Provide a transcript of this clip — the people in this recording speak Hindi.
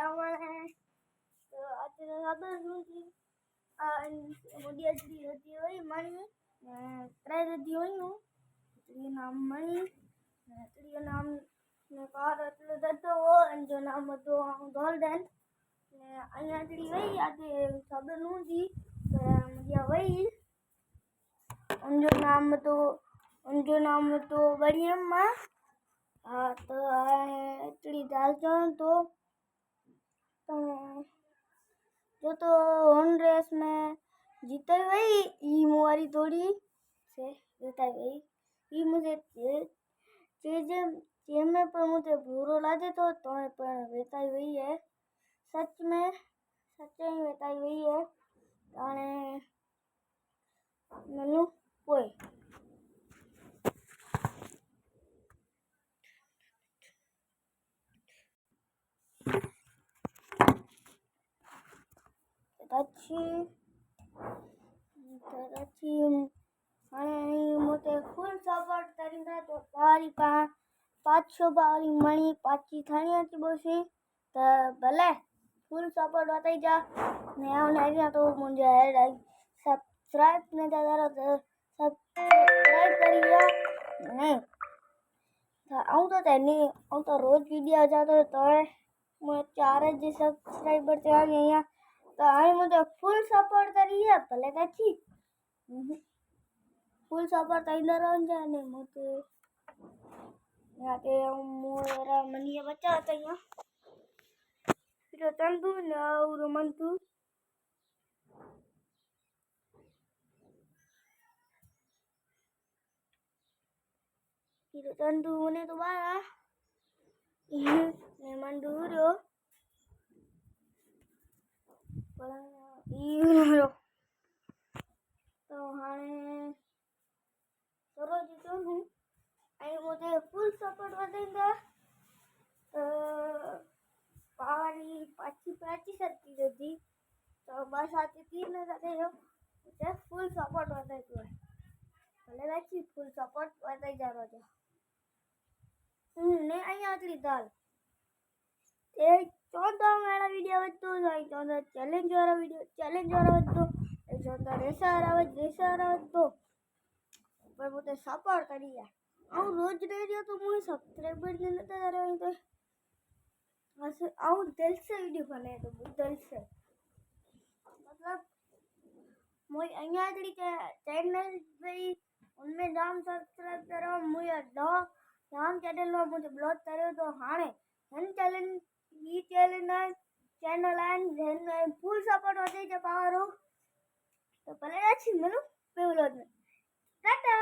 Tawane ada nuji dia jadi mani try jadi nu jadi nam mani jadi nam ne car એટલે દતો અંજો નામ તો ગોલ્ડન ને અહીંયા jadi વઈ આજે ખબર નુજી મજા વઈ અંજો નામ તો બળિયમ્મા हाँ तो इतनी दाल चावल तो जो तो वन रेस में जीते वही ये मुआरी थोड़ी से जीता गई ये मुझे चीज में पर मुझे बुरो लागे तो पर वेताई वही है सच में वेताई वही है ताने मनु कोई પછી અને મોટે ફૂલ સપોર્ટ કરીને તો તારી 500 બારી મણી પાછી થાણી હતી બોસી તો ભલે ફૂલ સપોર્ટ બતાઈ जा ને આવને તો મુંજે હેડ સબસ્ક્રાઇબ ને દાદા તો સબસ્ક્રાઇબ करिए नहीं आऊँ तो तैनी आऊँ तो रोज वीडियो जाता तो मैं 4 जी सब्सक्राइबर थे आ गए यहाँ तो आई मुझे फुल सपोर्ट करी है भले अच्छी फुल सपोर्ट इधर रह जाने मुझे यहाँ के मेरा मनी बच्चा आता यहाँ फिर तंदू ना और मंतू फिर तंदू ने तो बारा ने मंदूरो तो हाँ रोज तो हूँ आई मुझे फुल सपोर्ट बतेंगे पारी पाची सकती थी तो बस आती 3 जाते हो मुझे फुल सपोर्ट बताई तो है भले अच्छी फुल सपोर्ट बताई जा रहा था ने आई आतली दाल एक 14 वाला वीडियो बतो जाई 14 चैलेंज वाला बतो 14 रेसा बतो पर मुझे सपोर्ट करिए आऊँ रोज रेडियो तो मुझे सब्सक्राइबर ने लेता जा रहा है तो ऐसे आऊँ दिल से वीडियो बनाए तो दिल से मतलब मुझे અહીંયા जड़ी चैनल भाई उनमें नाम सब्सक्राइब करो मुझे नाम चैनल में मुझे ब्लॉक करो तो हाने हन चैनल एंड फुल सपोर्ट होते जब पावर हो तो पहले अच्छी मनु पे ब्लॉग में टाटा।